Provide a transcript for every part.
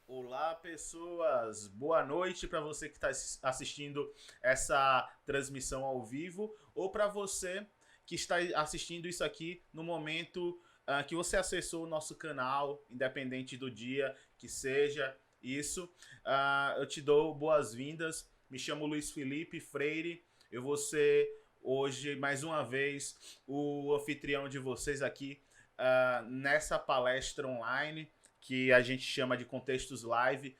Olá, pessoas! Boa noite para você que está assistindo essa transmissão ao vivo ou para você que está assistindo isso aqui no momento que você acessou o nosso canal, independente do dia que seja isso. Eu te dou boas-vindas. Me chamo Luiz Felipe Freire. Eu vou ser hoje, mais uma vez, o anfitrião de vocês aqui nessa palestra online que a gente chama de Contextos Live.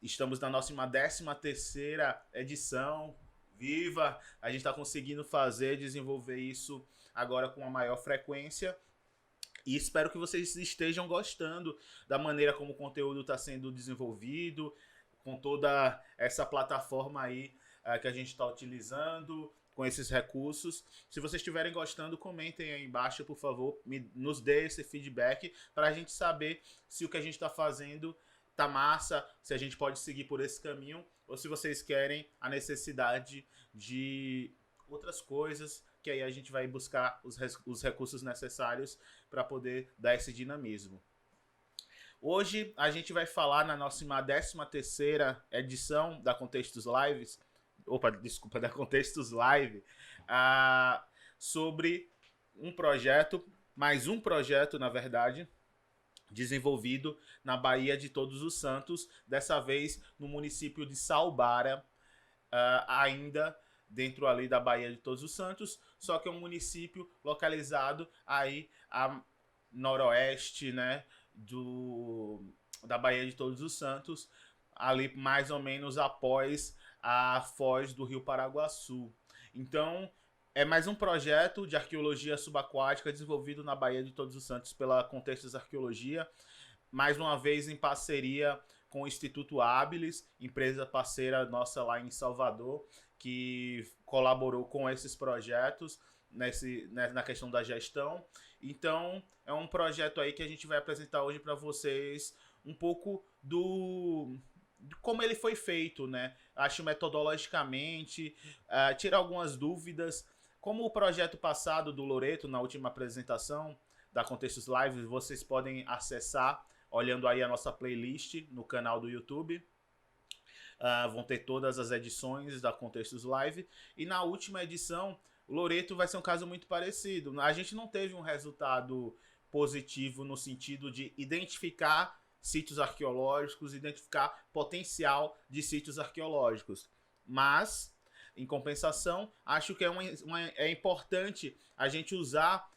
Estamos na nossa 13ª edição. Viva! A gente está conseguindo desenvolver isso agora com uma maior frequência. E espero que vocês estejam gostando da maneira como o conteúdo está sendo desenvolvido, com toda essa plataforma aí que a gente está utilizando, com esses recursos. Se vocês estiverem gostando, comentem aí embaixo, por favor, nos dê esse feedback para a gente saber se o que a gente está fazendo tá massa, se a gente pode seguir por esse caminho, ou se vocês querem a necessidade de outras coisas, que aí a gente vai buscar os recursos necessários para poder dar esse dinamismo. Hoje a gente vai falar na nossa 13ª edição da Contextos Lives, da Contextos Live, sobre um projeto, mais um projeto, na verdade, desenvolvido na Baía de Todos os Santos, dessa vez no município de Salbara, ainda dentro ali da Baía de Todos os Santos, só que é um município localizado aí a noroeste, né, da Baía de Todos os Santos, ali mais ou menos após a foz do Rio Paraguaçu. Então, é mais um projeto de arqueologia subaquática desenvolvido na Baía de Todos os Santos pela Contextos Arqueologia, mais uma vez em parceria com o Instituto Habilis, empresa parceira nossa lá em Salvador, que colaborou com esses projetos na questão da gestão. Então, é um projeto aí que a gente vai apresentar hoje para vocês um pouco de como ele foi feito, né? Acho metodologicamente, tirar algumas dúvidas. Como o projeto passado do Loreto, na última apresentação da Contextos Live, vocês podem acessar olhando aí a nossa playlist no canal do YouTube. Vão ter todas as edições da Contextos Live. E na última edição, o Loreto vai ser um caso muito parecido. A gente não teve um resultado positivo no sentido de identificar sítios arqueológicos, identificar potencial de sítios arqueológicos. Mas, em compensação, acho que é importante a gente usar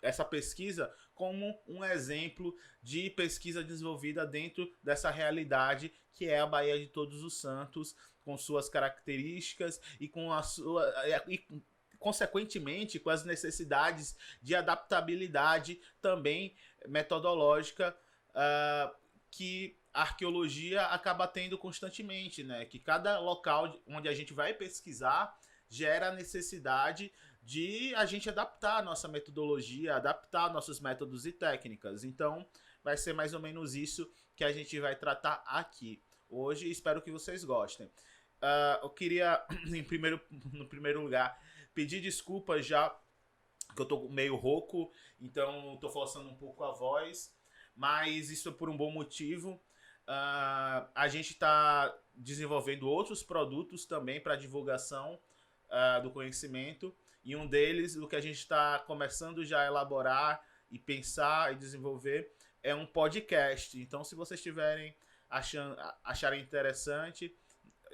essa pesquisa como um exemplo de pesquisa desenvolvida dentro dessa realidade que é a Baía de Todos os Santos, com suas características e com a sua consequentemente com as necessidades de adaptabilidade também metodológica que a arqueologia acaba tendo constantemente, né? Que cada local onde a gente vai pesquisar gera a necessidade de a gente adaptar a nossa metodologia, adaptar nossos métodos e técnicas. Então, vai ser mais ou menos isso que a gente vai tratar aqui hoje. Espero que vocês gostem. Eu queria, no primeiro lugar, pedir desculpas já, que eu tô meio rouco, então tô forçando um pouco a voz, mas isso é por um bom motivo. A gente está desenvolvendo outros produtos também para divulgação do conhecimento, e um deles, o que a gente está começando já a elaborar e pensar e desenvolver, é um podcast. Então, se vocês estiverem acharem interessante,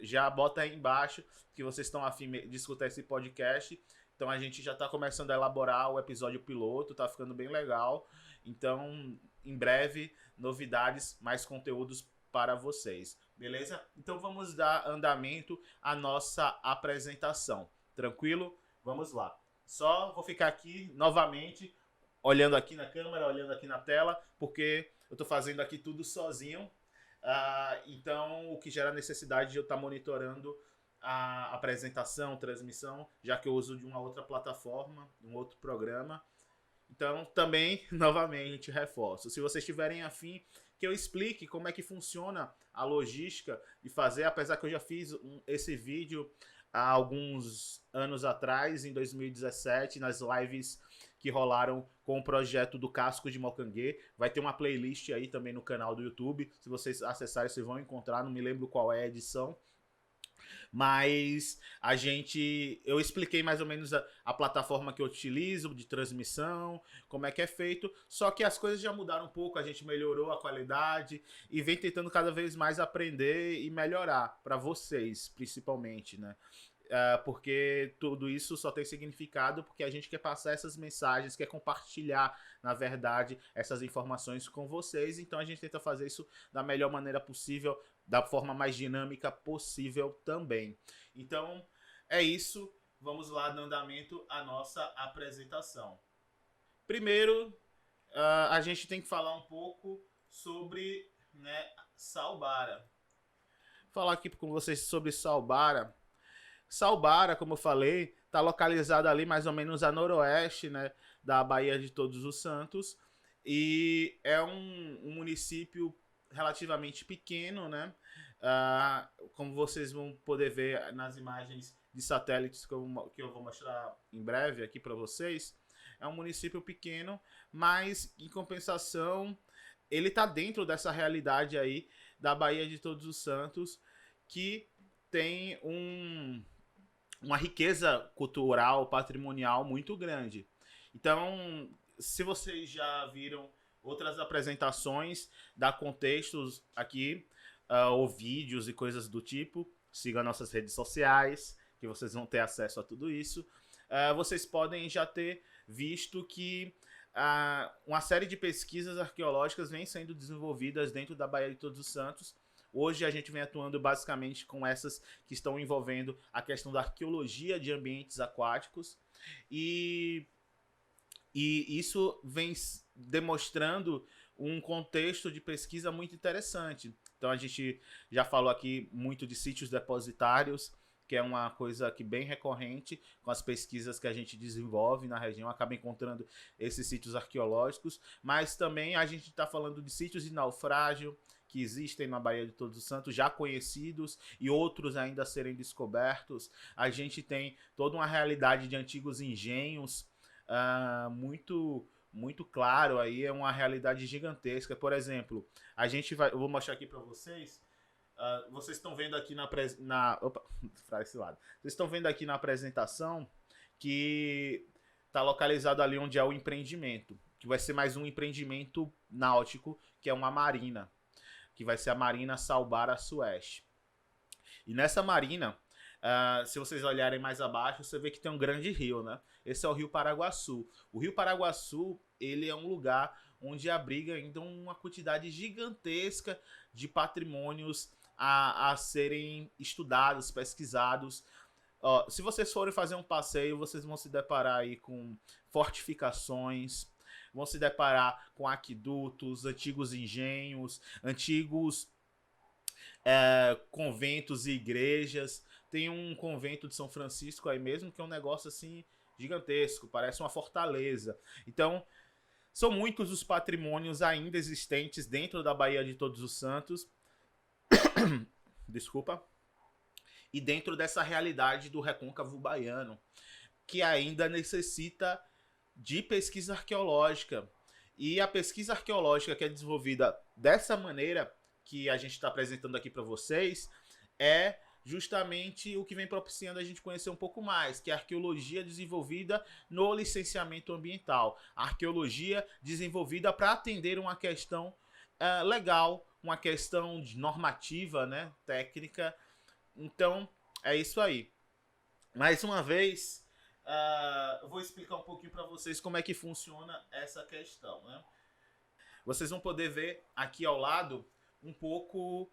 já bota aí embaixo que vocês estão a fim de escutar esse podcast. Então a gente já está começando a elaborar o episódio piloto, tá ficando bem legal. Então, em breve, novidades, mais conteúdos para vocês. Beleza? Então vamos dar andamento à nossa apresentação. Tranquilo? Vamos lá. Só vou ficar aqui novamente, olhando aqui na câmera, olhando aqui na tela, porque eu estou fazendo aqui tudo sozinho. Então, o que gera necessidade de eu estar monitorando a apresentação, transmissão, já que eu uso de uma outra plataforma, um outro programa. Então, também, novamente, reforço. Se vocês tiverem afim que eu explique como é que funciona a logística de fazer, apesar que eu já fiz esse vídeo há alguns anos atrás, em 2017, nas lives que rolaram com o projeto do Casco de Mocanguê. Vai ter uma playlist aí também no canal do YouTube. Se vocês acessarem, vocês vão encontrar. Não me lembro qual é a edição. Mas eu expliquei mais ou menos a plataforma que eu utilizo de transmissão, como é que é feito, só que as coisas já mudaram um pouco, a gente melhorou a qualidade e vem tentando cada vez mais aprender e melhorar para vocês, principalmente, né? Porque tudo isso só tem significado porque a gente quer passar essas mensagens, quer compartilhar, na verdade, essas informações com vocês. Então a gente tenta fazer isso da melhor maneira possível, da forma mais dinâmica possível também. Então é isso. Vamos lá, dando andamento à nossa apresentação. Primeiro, a gente tem que falar um pouco sobre, né, Salbara. Falar aqui com vocês sobre Salbara. Salbara, como eu falei, está localizada ali mais ou menos a noroeste, né, da Baía de Todos os Santos. E é um município relativamente pequeno, né? Como vocês vão poder ver nas imagens de satélites que eu vou mostrar em breve aqui para vocês. É um município pequeno, mas em compensação, ele está dentro dessa realidade aí da Baía de Todos os Santos, que tem uma riqueza cultural, patrimonial muito grande. Então, se vocês já viram outras apresentações, dá contextos aqui, ou vídeos e coisas do tipo, sigam nossas redes sociais, que vocês vão ter acesso a tudo isso. Vocês podem já ter visto que uma série de pesquisas arqueológicas vem sendo desenvolvidas dentro da Baía de Todos os Santos. Hoje a gente vem atuando basicamente com essas que estão envolvendo a questão da arqueologia de ambientes aquáticos e isso vem demonstrando um contexto de pesquisa muito interessante. Então a gente já falou aqui muito de sítios depositários, que é uma coisa que bem recorrente com as pesquisas que a gente desenvolve na região, acaba encontrando esses sítios arqueológicos, mas também a gente está falando de sítios de naufrágio, que existem na Baía de Todos os Santos, já conhecidos e outros ainda a serem descobertos. A gente tem toda uma realidade de antigos engenhos, muito claro aí, é uma realidade gigantesca. Por exemplo, eu vou mostrar aqui para vocês. Vocês estão vendo aqui Vocês estão vendo aqui na apresentação que está localizado ali onde é o empreendimento, que vai ser mais um empreendimento náutico, que é uma marina, que vai ser a Marina Salbara Sueste. E nessa marina, se vocês olharem mais abaixo, você vê que tem um grande rio, né? Esse é o Rio Paraguaçu. O Rio Paraguaçu, ele é um lugar onde abriga ainda uma quantidade gigantesca de patrimônios a serem estudados, pesquisados. Se vocês forem fazer um passeio, vocês vão se deparar aí com fortificações, vão se deparar com aquedutos, antigos engenhos, antigos conventos e igrejas. Tem um convento de São Francisco aí mesmo, que é um negócio assim gigantesco, parece uma fortaleza. Então, são muitos os patrimônios ainda existentes dentro da Baía de Todos os Santos. Desculpa. E dentro dessa realidade do recôncavo baiano, que ainda necessita de pesquisa arqueológica. E a pesquisa arqueológica que é desenvolvida dessa maneira que a gente está apresentando aqui para vocês é justamente o que vem propiciando a gente conhecer um pouco mais, que é a arqueologia desenvolvida no licenciamento ambiental. A arqueologia desenvolvida para atender uma questão legal, uma questão normativa, né, técnica. Então, é isso aí. Mais uma vez, eu vou explicar um pouquinho para vocês como é que funciona essa questão, né? Vocês vão poder ver aqui ao lado um pouco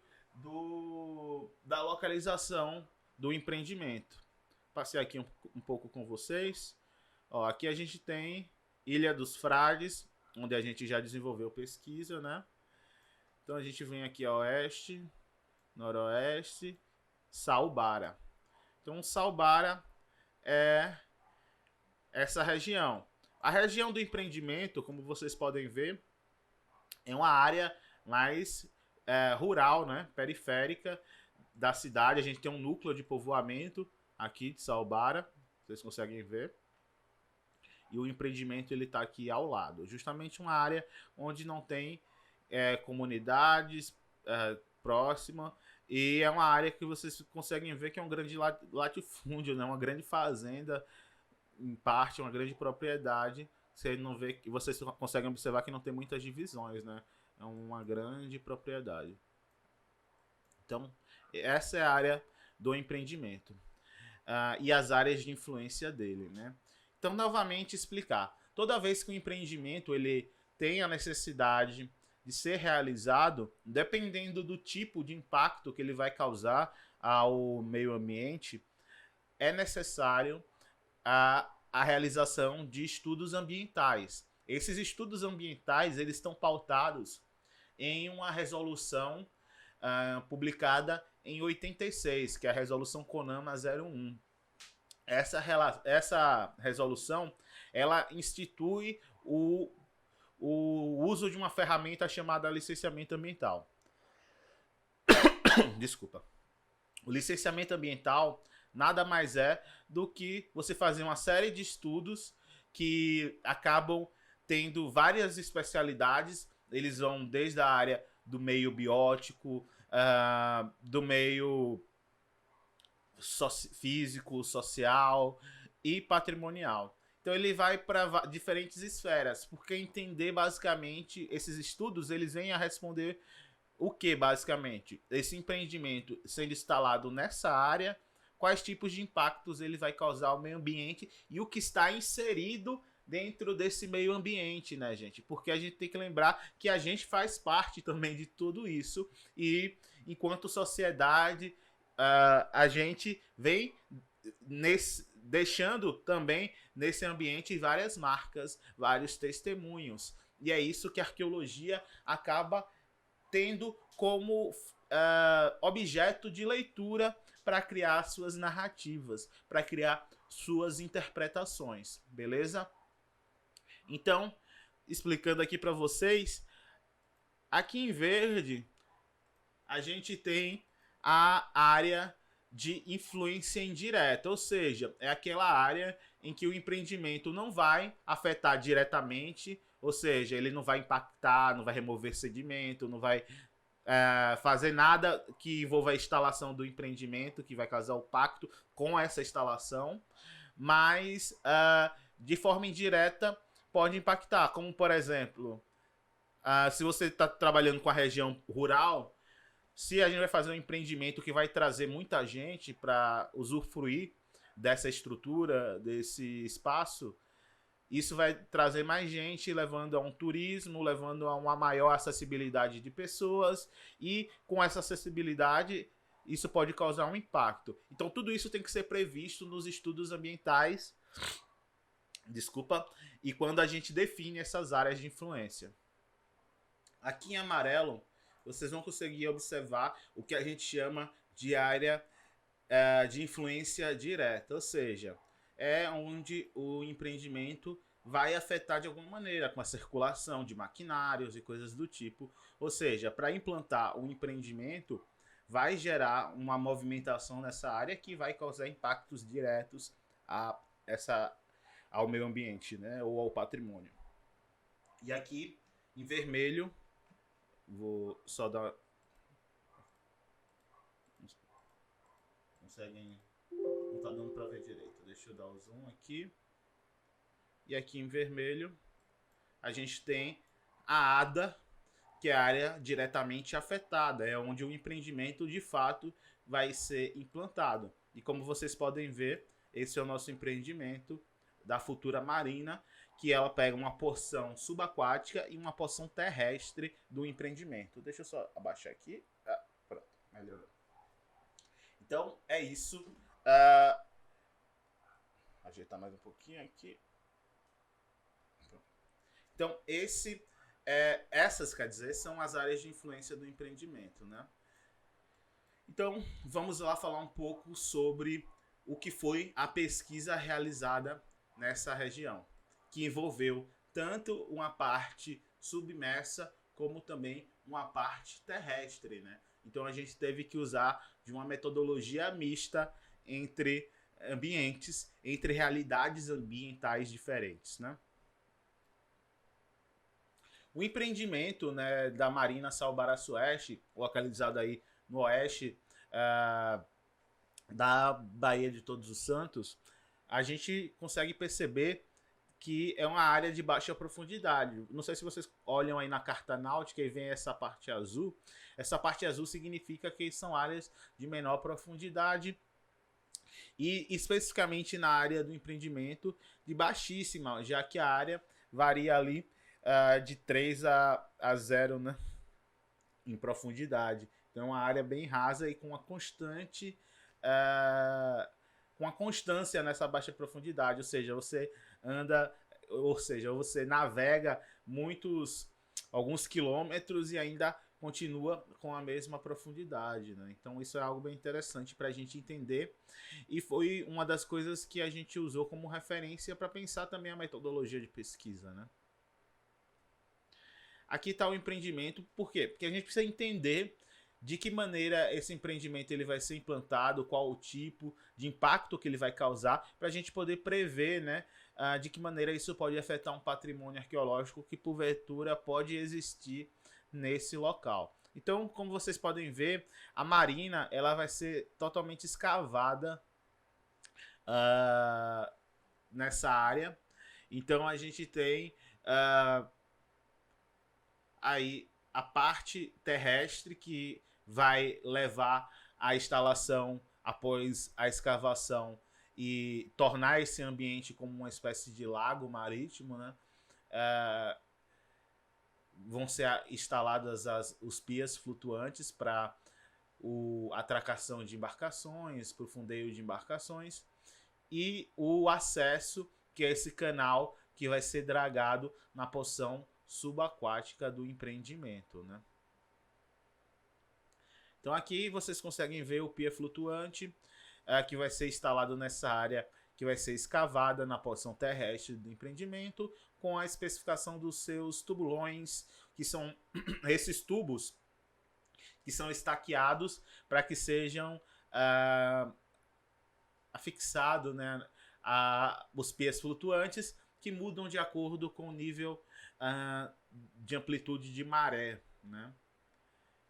da localização do empreendimento. Passei aqui um pouco com vocês. Aqui a gente tem Ilha dos Frades, onde a gente já desenvolveu pesquisa, né? Então a gente vem aqui a oeste, noroeste, Salbara. Então Salbara é essa região. A região do empreendimento, como vocês podem ver, é uma área mais rural, né, periférica da cidade. A gente tem um núcleo de povoamento aqui de Salbara, vocês conseguem ver. e o empreendimento ele está aqui ao lado. Justamente uma área onde não tem comunidades próximas, e é uma área que vocês conseguem ver que é um grande latifúndio, né? Uma grande fazenda, em parte, uma grande propriedade. Você não vê, que vocês conseguem observar que não tem muitas divisões, né? É uma grande propriedade. Então, essa é a área do empreendimento. E as áreas de influência dele, né? Então, novamente, explicar. Toda vez que o empreendimento ele tem a necessidade de ser realizado, dependendo do tipo de impacto que ele vai causar ao meio ambiente, é necessário a realização de estudos ambientais. Esses estudos ambientais eles estão pautados em uma resolução publicada em 86, que é a resolução CONAMA 01. Essa resolução ela institui o uso de uma ferramenta chamada licenciamento ambiental. Desculpa. O licenciamento ambiental nada mais é do que você fazer uma série de estudos que acabam tendo várias especialidades. Eles vão desde a área do meio biótico, do meio físico, social e patrimonial. Então ele vai para diferentes esferas, porque entender basicamente esses estudos, eles vêm a responder o que basicamente? Esse empreendimento sendo instalado nessa área, quais tipos de impactos ele vai causar ao meio ambiente e o que está inserido dentro desse meio ambiente, né, gente? Porque a gente tem que lembrar que a gente faz parte também de tudo isso e enquanto sociedade a gente vem deixando também nesse ambiente várias marcas, vários testemunhos. E é isso que a arqueologia acaba tendo como objeto de leitura para criar suas narrativas, para criar suas interpretações, beleza? Então, explicando aqui para vocês, aqui em verde a gente tem a área de influência indireta, ou seja, é aquela área em que o empreendimento não vai afetar diretamente, ou seja, ele não vai impactar, não vai remover sedimento, não vai fazer nada que envolva a instalação do empreendimento, que vai causar o pacto com essa instalação, mas de forma indireta pode impactar, como por exemplo, se você está trabalhando com a região rural, se a gente vai fazer um empreendimento que vai trazer muita gente para usufruir dessa estrutura, desse espaço, isso vai trazer mais gente, levando a um turismo, levando a uma maior acessibilidade de pessoas, e com essa acessibilidade, isso pode causar um impacto. Então tudo isso tem que ser previsto nos estudos ambientais, e quando a gente define essas áreas de influência. Aqui em amarelo, vocês vão conseguir observar o que a gente chama de área de influência direta, ou seja, é onde o empreendimento vai afetar de alguma maneira com a circulação de maquinários e coisas do tipo. Ou seja, para implantar um empreendimento, vai gerar uma movimentação nessa área que vai causar impactos diretos ao meio ambiente, né, ou ao patrimônio. E aqui, em vermelho, vou só dar... Conseguem... Não tá dando para ver direito. Deixa eu dar o zoom aqui. E aqui em vermelho, a gente tem a ADA, que é a área diretamente afetada. É onde o empreendimento, de fato, vai ser implantado. E como vocês podem ver, esse é o nosso empreendimento da Futura Marina, que ela pega uma porção subaquática e uma porção terrestre do empreendimento. Deixa eu só abaixar aqui. Pronto, melhorou. Então, é isso. Ajeitar mais um pouquinho aqui. Pronto. Então, essas, quer dizer, são as áreas de influência do empreendimento, né? Então, vamos lá falar um pouco sobre o que foi a pesquisa realizada nessa região, que envolveu tanto uma parte submersa como também uma parte terrestre, né? Então a gente teve que usar de uma metodologia mista entre ambientes, entre realidades ambientais diferentes, né? O empreendimento, né, da Marina Salbara Sueste, localizado aí no oeste da Baía de Todos os Santos, a gente consegue perceber que é uma área de baixa profundidade. Não sei se vocês olham aí na carta náutica e vem essa parte azul. Essa parte azul significa que são áreas de menor profundidade e especificamente na área do empreendimento de baixíssima, já que a área varia ali de 3 a 0, né, em profundidade. Então é uma área bem rasa e com uma constante com a constância nessa baixa profundidade, ou seja, você navega alguns quilômetros e ainda continua com a mesma profundidade, né? Então isso é algo bem interessante para a gente entender e foi uma das coisas que a gente usou como referência para pensar também a metodologia de pesquisa, né? Aqui está o empreendimento, por quê? Porque a gente precisa entender de que maneira esse empreendimento ele vai ser implantado, qual o tipo de impacto que ele vai causar, para a gente poder prever, né, de que maneira isso pode afetar um patrimônio arqueológico que porventura pode existir nesse local. Então, como vocês podem ver, a marina ela vai ser totalmente escavada nessa área. Então a gente tem aí a parte terrestre que vai levar à instalação após a escavação e tornar esse ambiente como uma espécie de lago marítimo, né? Vão ser instaladas os pias flutuantes para a atracação de embarcações, para o fundeio de embarcações e o acesso, que é esse canal que vai ser dragado na porção subaquática do empreendimento, né? Então aqui vocês conseguem ver o pia flutuante que vai ser instalado nessa área que vai ser escavada na porção terrestre do empreendimento, com a especificação dos seus tubulões, que são esses tubos que são estaqueados para que sejam afixados, né, os pias flutuantes, que mudam de acordo com o nível de amplitude de maré, né?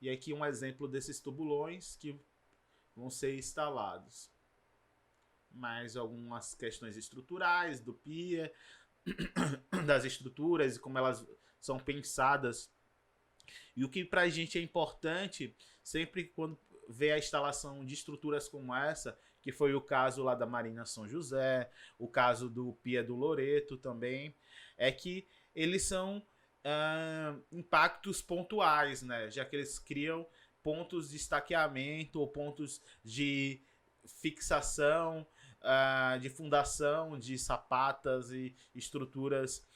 E aqui um exemplo desses tubulões que vão ser instalados. Mais algumas questões estruturais do pia, das estruturas e como elas são pensadas. E o que para a gente é importante, sempre quando vê a instalação de estruturas como essa, que foi o caso lá da Marina São José, o caso do Pia do Loreto também, é que eles são impactos pontuais, né? Já que eles criam pontos de estaqueamento ou pontos de fixação, de fundação de sapatas e estruturas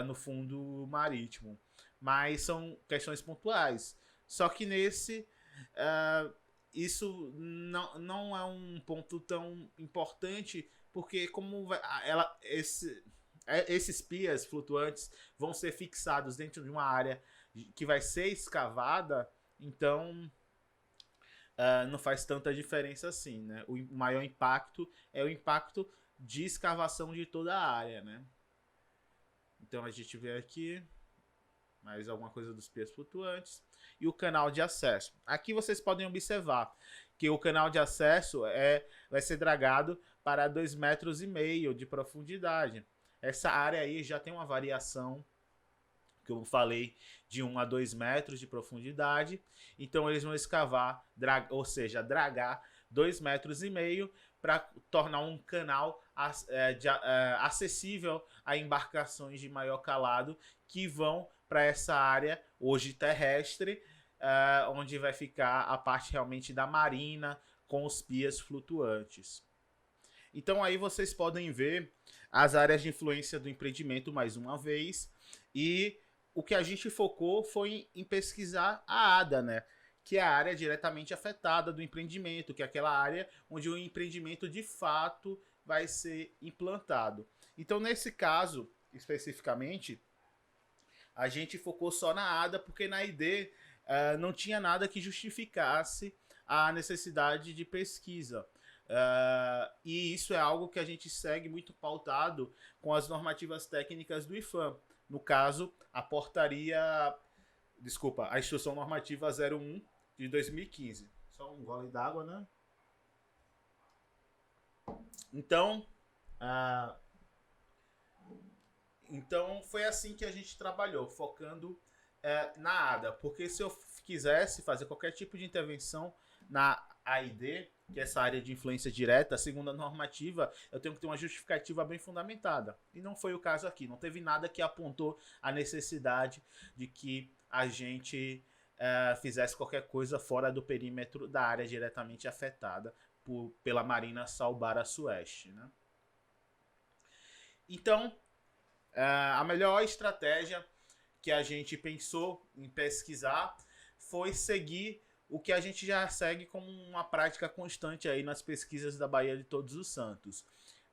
no fundo marítimo. Mas são questões pontuais. Só que nesse isso não é um ponto tão importante, porque como esses pias flutuantes vão ser fixados dentro de uma área que vai ser escavada, então não faz tanta diferença assim, né? O maior impacto é o impacto de escavação de toda a área, né? Então a gente vê aqui mais alguma coisa dos pias flutuantes e o canal de acesso. Aqui vocês podem observar que o canal de acesso vai ser dragado para 2,5 metros de profundidade. Essa área aí já tem uma variação, que eu falei, de 1 a 2 metros de profundidade. Então eles vão escavar, ou seja, dragar 2,5 metros para tornar um canal acessível a embarcações de maior calado que vão para essa área hoje terrestre, onde vai ficar a parte realmente da marina com os pias flutuantes. Então aí vocês podem ver as áreas de influência do empreendimento mais uma vez, e o que a gente focou foi em pesquisar a ADA, né? Que é a área diretamente afetada do empreendimento, que é aquela área onde o empreendimento de fato vai ser implantado. Então nesse caso, especificamente, a gente focou só na ADA, porque na ID não tinha nada que justificasse a necessidade de pesquisa. E isso é algo que a gente segue muito pautado com as normativas técnicas do IFAM. No caso, a Instrução Normativa 01 de 2015. Só um gole d'água, né? Então, então foi assim que a gente trabalhou, focando na ADA. Porque se eu quisesse fazer qualquer tipo de intervenção na AID, que é essa área de influência direta, segundo a normativa, eu tenho que ter uma justificativa bem fundamentada. E não foi o caso aqui. Não teve nada que apontou a necessidade de que a gente fizesse qualquer coisa fora do perímetro da área diretamente afetada pela Marina Salbara Sueste, né? Então, a melhor estratégia que a gente pensou em pesquisar foi seguir o que a gente já segue como uma prática constante aí nas pesquisas da Baía de Todos os Santos.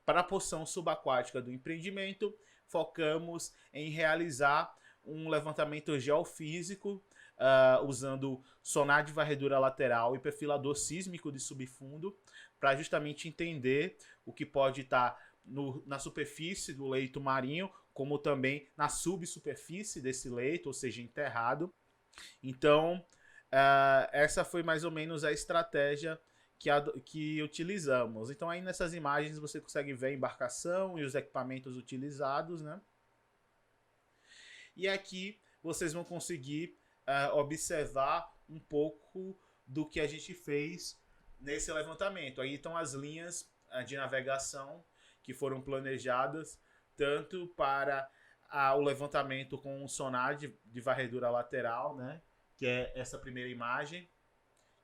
Para a porção subaquática do empreendimento, focamos em realizar um levantamento geofísico usando sonar de varredura lateral e perfilador sísmico de subfundo para justamente entender o que pode estar na superfície do leito marinho, como também na subsuperfície desse leito, ou seja, enterrado. Então, essa foi mais ou menos a estratégia que utilizamos. Então, aí nessas imagens você consegue ver a embarcação e os equipamentos utilizados, né? E aqui vocês vão conseguir observar um pouco do que a gente fez nesse levantamento. Aí estão as linhas de navegação que foram planejadas tanto para o levantamento com um sonar de varredura lateral, né? Que é essa primeira imagem,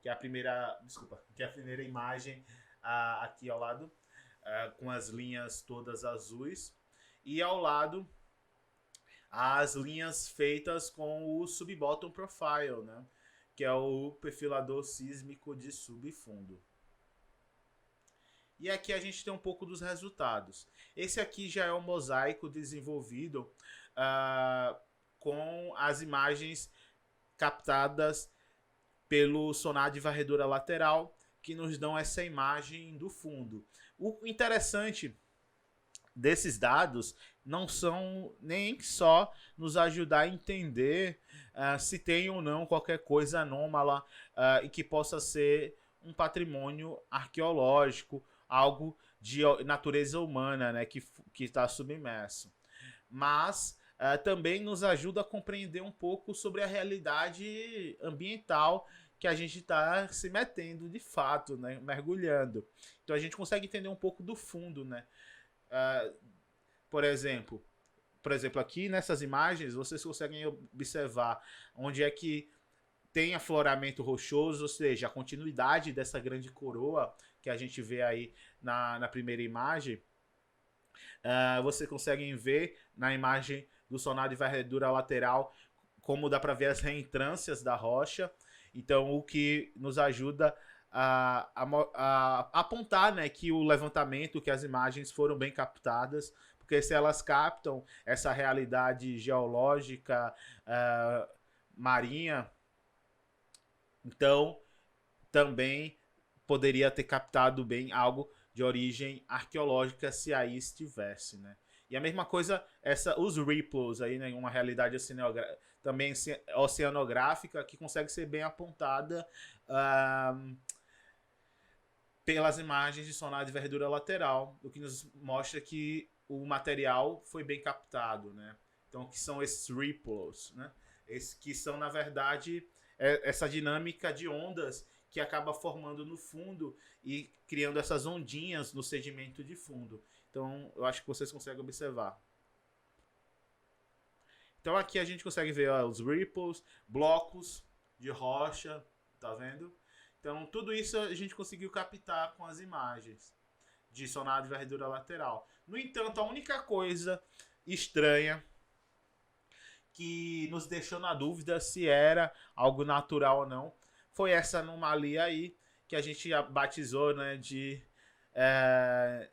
que é a primeira imagem aqui ao lado, com as linhas todas azuis, e ao lado as linhas feitas com o sub-bottom profile, né? Que é o perfilador sísmico de subfundo. E aqui a gente tem um pouco dos resultados. Esse aqui já é um mosaico desenvolvido com as imagens captadas pelo sonar de varredura lateral, que nos dão essa imagem do fundo. O interessante desses dados não são nem só nos ajudar a entender se tem ou não qualquer coisa anômala e que possa ser um patrimônio arqueológico, algo de natureza humana, né, que está submerso. Mas também nos ajuda a compreender um pouco sobre a realidade ambiental que a gente está se metendo de fato, né, mergulhando. Então a gente consegue entender um pouco do fundo, né? Por exemplo, aqui nessas imagens vocês conseguem observar onde é que tem afloramento rochoso, ou seja, a continuidade dessa grande coroa que a gente vê aí na primeira imagem. Vocês conseguem ver na imagem do sonar de varredura lateral como dá para ver as reentrâncias da rocha. Então, o que nos ajuda a apontar, né, que o levantamento, que as imagens foram bem captadas, porque se elas captam essa realidade geológica marinha, então também poderia ter captado bem algo de origem arqueológica se aí estivesse, né? E a mesma coisa, os ripples aí, né, uma realidade também oceanográfica que consegue ser bem apontada pelas imagens de sonar de varredura lateral, o que nos mostra que o material foi bem captado, né? Então, o que são esses ripples, né? Que são, na verdade, essa dinâmica de ondas que acaba formando no fundo e criando essas ondinhas no sedimento de fundo. Então, eu acho que vocês conseguem observar. Então, aqui a gente consegue ver os ripples, blocos de rocha, tá vendo? Então, tudo isso a gente conseguiu captar com as imagens de sonar de varredura lateral. No entanto, a única coisa estranha que nos deixou na dúvida se era algo natural ou não foi essa anomalia aí, que a gente batizou, né, de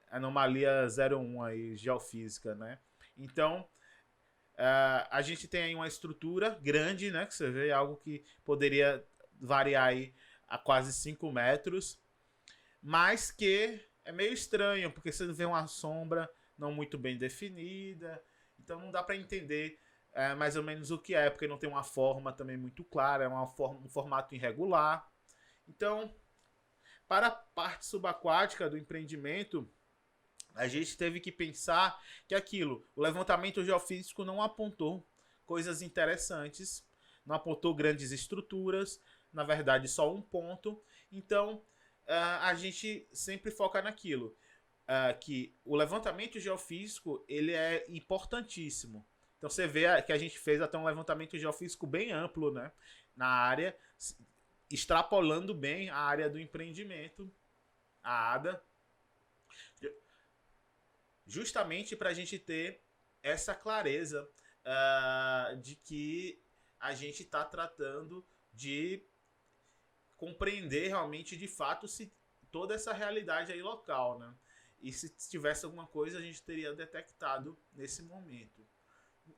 anomalia 01 aí, geofísica, né? Então, a gente tem aí uma estrutura grande, né, que você vê, algo que poderia variar aí a quase 5 metros, mas que é meio estranho, porque você vê uma sombra não muito bem definida, então não dá para entender mais ou menos o que é, porque não tem uma forma também muito clara, é um formato irregular. Então, para a parte subaquática do empreendimento, a gente teve que pensar que aquilo, o levantamento geofísico não apontou coisas interessantes, não apontou grandes estruturas, na verdade só um ponto. Então a gente sempre foca naquilo, que o levantamento geofísico ele é importantíssimo. Então você vê que a gente fez até um levantamento geofísico bem amplo, né, na área, extrapolando bem a área do empreendimento, a ADA, justamente para a gente ter essa clareza de que a gente está tratando de compreender realmente de fato se toda essa realidade aí local, né? E se tivesse alguma coisa a gente teria detectado nesse momento.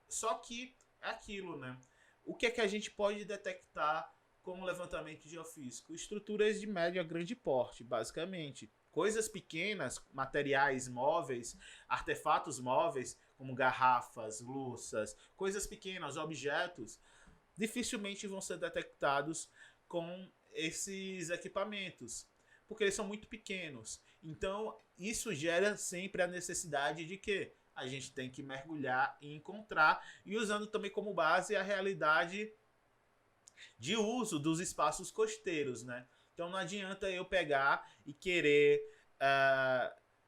Só que é aquilo, né? O que é que a gente pode detectar com o levantamento geofísico? Estruturas de médio a grande porte, basicamente. Coisas pequenas, materiais móveis, artefatos móveis, como garrafas, louças, coisas pequenas, objetos, dificilmente vão ser detectados com esses equipamentos, porque eles são muito pequenos. Então, isso gera sempre a necessidade de que a gente tem que mergulhar e encontrar, e usando também como base a realidade de uso dos espaços costeiros, né? Então não adianta eu pegar e querer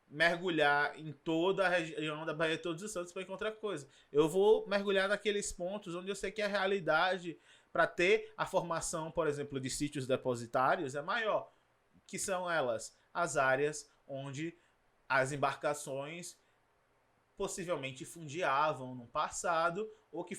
mergulhar em toda a região da Baía de Todos os Santos para encontrar coisa. Eu vou mergulhar naqueles pontos onde eu sei que a realidade para ter a formação, por exemplo, de sítios depositários é maior, que são elas as áreas onde as embarcações possivelmente fundeavam no passado ou que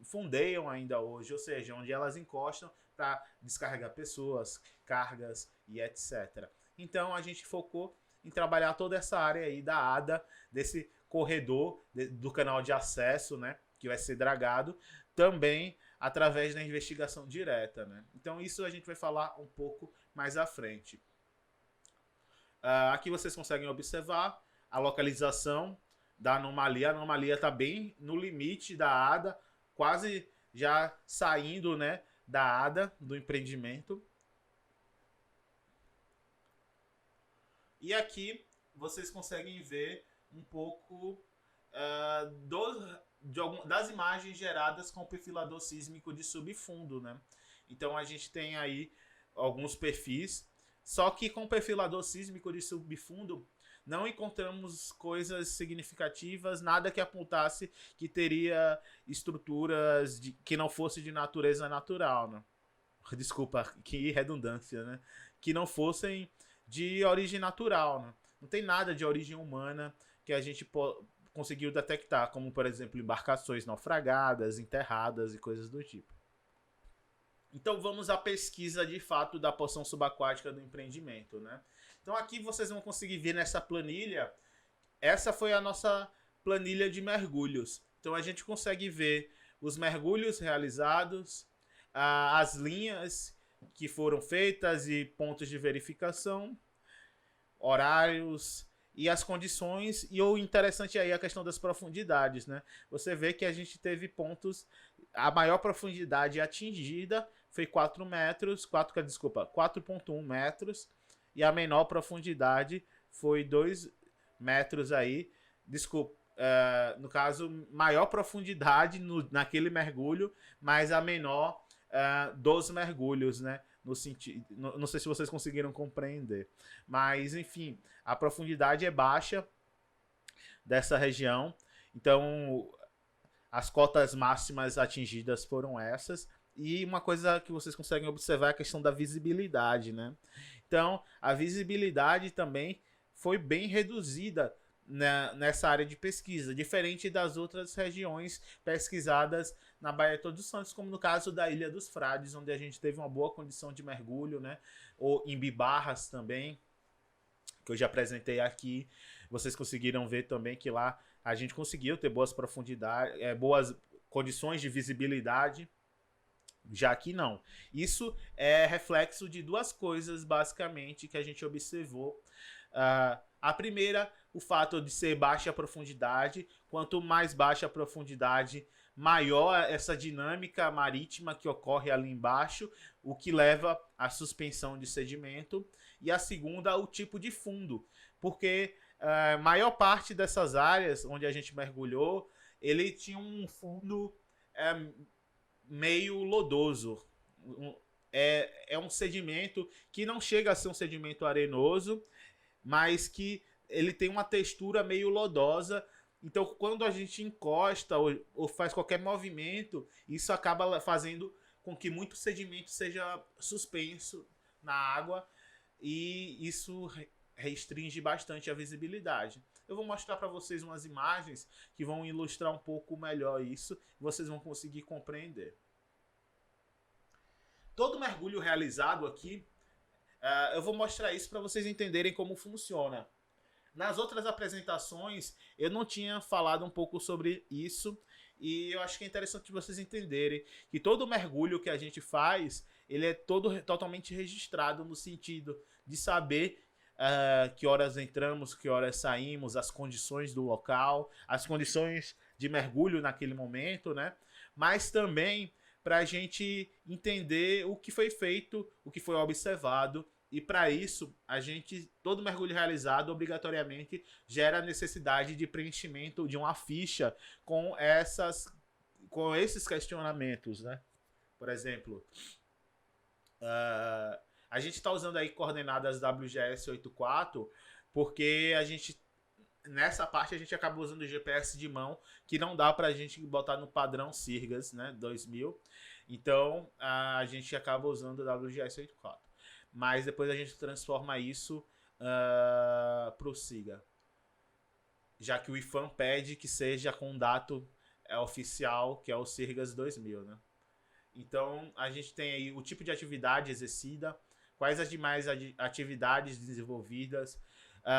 fundeiam ainda hoje, ou seja, onde elas encostam para descarregar pessoas, cargas e etc. Então a gente focou em trabalhar toda essa área aí da ADA, desse corredor do canal de acesso, né, que vai ser dragado, também através da investigação direta, né? Então isso a gente vai falar um pouco mais à frente. Aqui vocês conseguem observar a localização da anomalia. A anomalia está bem no limite da ADA, quase já saindo, né, da ADA, do empreendimento. E aqui vocês conseguem ver um pouco das imagens geradas com o perfilador sísmico de subfundo, né? Então a gente tem aí alguns perfis, só que com o perfilador sísmico de subfundo não encontramos coisas significativas, nada que apontasse que teria estruturas que não fosse de natureza natural, né? Desculpa, que redundância, né? Que não fossem de origem natural, né? Não tem nada de origem humana que a gente conseguiu detectar, como por exemplo embarcações naufragadas, enterradas e coisas do tipo. Então vamos à pesquisa de fato da porção subaquática do empreendimento, né? Então aqui vocês vão conseguir ver nessa planilha, essa foi a nossa planilha de mergulhos. Então a gente consegue ver os mergulhos realizados, as linhas que foram feitas e pontos de verificação, horários e as condições, e o interessante aí é a questão das profundidades, né? Você vê que a gente teve pontos, a maior profundidade atingida foi 4 metros, 4,1 metros, e a menor profundidade foi 2 metros aí, no caso, maior profundidade naquele mergulho, mas a menor dos mergulhos, né? No sentido, não sei se vocês conseguiram compreender, mas enfim, a profundidade é baixa dessa região, então as cotas máximas atingidas foram essas. E uma coisa que vocês conseguem observar é a questão da visibilidade, né? Então, a visibilidade também foi bem reduzida nessa área de pesquisa, diferente das outras regiões pesquisadas na Baía de Todos os Santos, como no caso da Ilha dos Frades, onde a gente teve uma boa condição de mergulho, né? Ou em Bibarras também, que eu já apresentei aqui. Vocês conseguiram ver também que lá a gente conseguiu ter boas profundidades, boas condições de visibilidade. Já que não. Isso é reflexo de duas coisas, basicamente, que a gente observou. A primeira, o fato de ser baixa profundidade. Quanto mais baixa a profundidade, maior essa dinâmica marítima que ocorre ali embaixo, o que leva à suspensão de sedimento. E a segunda, o tipo de fundo, porque a maior parte dessas áreas onde a gente mergulhou, ele tinha um fundo meio lodoso. É um sedimento que não chega a ser um sedimento arenoso, mas que ele tem uma textura meio lodosa. Então, quando a gente encosta ou faz qualquer movimento, isso acaba fazendo com que muito sedimento seja suspenso na água, e isso restringe bastante a visibilidade. Eu vou mostrar para vocês umas imagens que vão ilustrar um pouco melhor isso, e vocês vão conseguir compreender. Todo mergulho realizado aqui, eu vou mostrar isso para vocês entenderem como funciona. Nas outras apresentações, eu não tinha falado um pouco sobre isso, e eu acho que é interessante vocês entenderem que todo mergulho que a gente faz, ele é totalmente registrado, no sentido de saber que horas entramos, que horas saímos, as condições do local, as condições de mergulho naquele momento, né? Mas também para a gente entender o que foi feito, o que foi observado. E para isso, todo mergulho realizado obrigatoriamente gera a necessidade de preenchimento de uma ficha com esses questionamentos, né? Por exemplo, a gente está usando aí coordenadas WGS 84 porque nessa parte a gente acaba usando o GPS de mão, que não dá para a gente botar no padrão Sirgas, né, 2000. Então a gente acaba usando o WGS 84. Mas depois a gente transforma isso para o SIGA, já que o IFAM pede que seja com dato oficial, que é o Sirgas 2000, né? Então a gente tem aí o tipo de atividade exercida, quais as demais atividades desenvolvidas,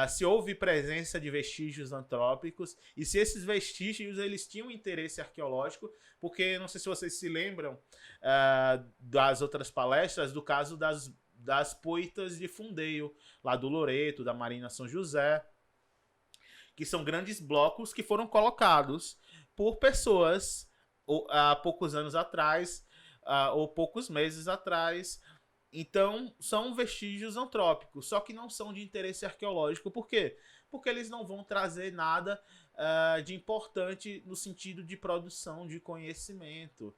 se houve presença de vestígios antrópicos e se esses vestígios eles tinham interesse arqueológico, porque não sei se vocês se lembram das outras palestras do caso das poitas de Fundeio, lá do Loreto, da Marina São José, que são grandes blocos que foram colocados por pessoas há poucos anos atrás, ou poucos meses atrás. Então, são vestígios antrópicos, só que não são de interesse arqueológico. Por quê? Porque eles não vão trazer nada de importante no sentido de produção de conhecimento.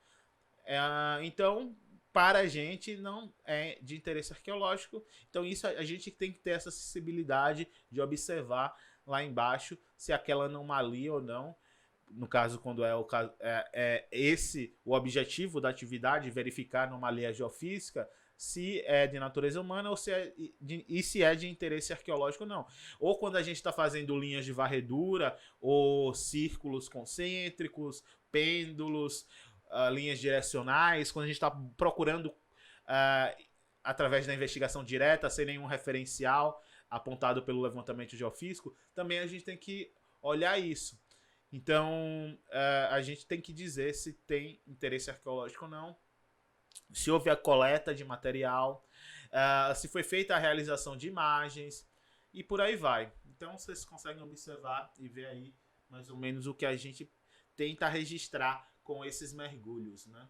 Então, para a gente, não é de interesse arqueológico. Então, isso a gente tem que ter essa sensibilidade de observar lá embaixo se aquela anomalia ou não. No caso, quando esse o objetivo da atividade, verificar a anomalia geofísica, se é de natureza humana ou se é de interesse arqueológico ou não. Ou quando a gente está fazendo linhas de varredura, ou círculos concêntricos, pêndulos, linhas direcionais, quando a gente está procurando, através da investigação direta, sem nenhum referencial apontado pelo levantamento geofísico, também a gente tem que olhar isso. Então, a gente tem que dizer se tem interesse arqueológico ou não, se houve a coleta de material, se foi feita a realização de imagens e por aí vai. Então, vocês conseguem observar e ver aí mais ou menos o que a gente tenta registrar com esses mergulhos, né?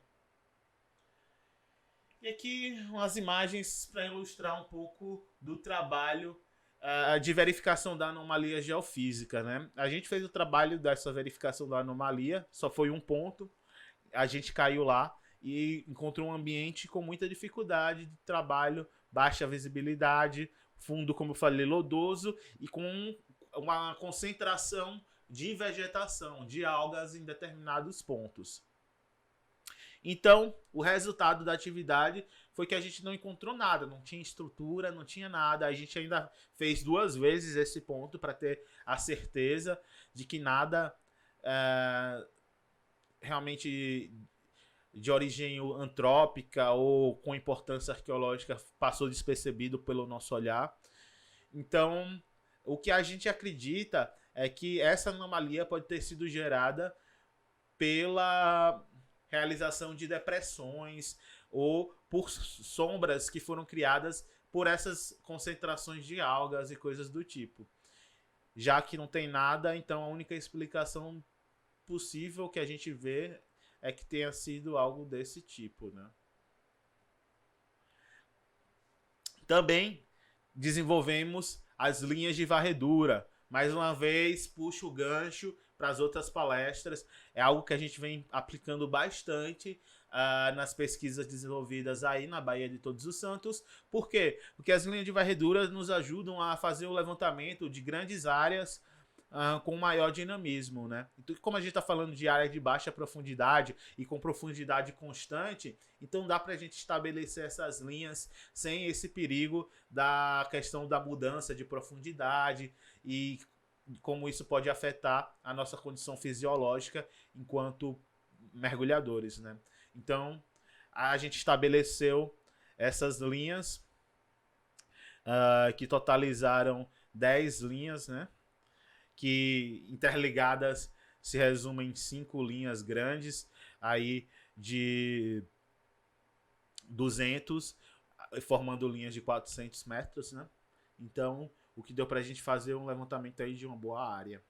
E aqui umas imagens para ilustrar um pouco do trabalho de verificação da anomalia geofísica, né? A gente fez o trabalho dessa verificação da anomalia, só foi um ponto, a gente caiu lá e encontrou um ambiente com muita dificuldade de trabalho, baixa visibilidade, fundo, como eu falei, lodoso e com uma concentração de vegetação, de algas em determinados pontos. Então, o resultado da atividade foi que a gente não encontrou nada, não tinha estrutura, não tinha nada. A gente ainda fez 2 vezes esse ponto para ter a certeza de que nada realmente de origem antrópica ou com importância arqueológica passou despercebido pelo nosso olhar. Então, o que a gente acredita é que essa anomalia pode ter sido gerada pela realização de depressões ou por sombras que foram criadas por essas concentrações de algas e coisas do tipo. Já que não tem nada, então a única explicação possível que a gente vê é que tenha sido algo desse tipo, né? Também desenvolvemos as linhas de varredura. Mais uma vez, puxo o gancho para as outras palestras. É algo que a gente vem aplicando bastante nas pesquisas desenvolvidas aí na Baía de Todos os Santos. Por quê? Porque as linhas de varredura nos ajudam a fazer o levantamento de grandes áreas com maior dinamismo, né? Então, como a gente está falando de área de baixa profundidade e com profundidade constante, então dá para a gente estabelecer essas linhas sem esse perigo da questão da mudança de profundidade e como isso pode afetar a nossa condição fisiológica enquanto mergulhadores, né? Então, a gente estabeleceu essas linhas que totalizaram 10 linhas, né? Que interligadas se resumem em 5 linhas grandes, aí de 200, formando linhas de 400 metros, né? Então, o que deu pra gente fazer um levantamento aí de uma boa área.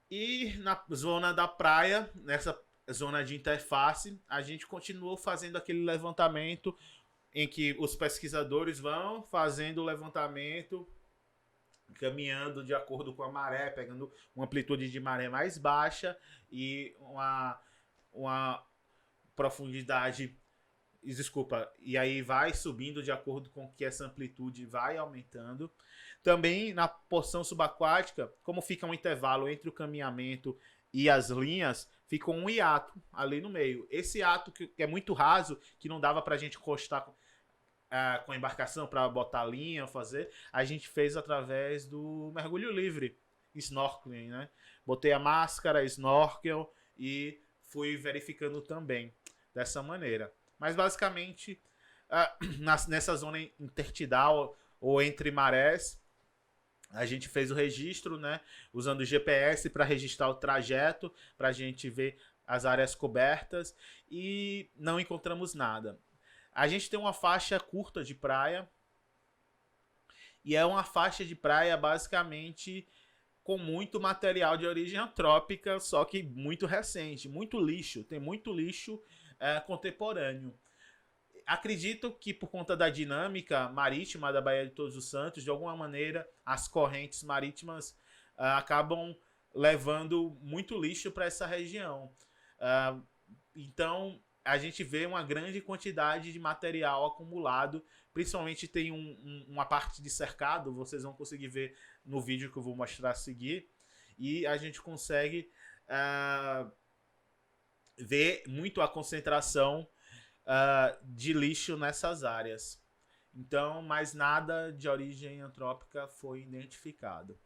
E na zona da praia, nessa zona de interface, a gente continuou fazendo aquele levantamento em que os pesquisadores vão fazendo o levantamento, caminhando de acordo com a maré, pegando uma amplitude de maré mais baixa e uma profundidade, desculpa, e aí vai subindo de acordo com que essa amplitude vai aumentando. Também na porção subaquática, como fica um intervalo entre o caminhamento e as linhas, fica um hiato ali no meio. Esse hiato que é muito raso, que não dava pra gente encostar com a embarcação para botar a linha, fazer, a gente fez através do mergulho livre, snorkeling, né? Botei a máscara, snorkel e fui verificando também dessa maneira. Mas basicamente, nessa zona intertidal ou entre marés, a gente fez o registro, né? Usando o GPS para registrar o trajeto, para a gente ver as áreas cobertas e não encontramos nada. A gente tem uma faixa curta de praia e é uma faixa de praia basicamente com muito material de origem antrópica, só que muito recente, muito lixo, tem muito lixo contemporâneo. Acredito que por conta da dinâmica marítima da Baía de Todos os Santos, de alguma maneira as correntes marítimas acabam levando muito lixo para essa região. Então a gente vê uma grande quantidade de material acumulado, principalmente tem uma parte de cercado, vocês vão conseguir ver no vídeo que eu vou mostrar a seguir, e a gente consegue ver muito a concentração de lixo nessas áreas. Então, mais nada de origem antrópica foi identificado.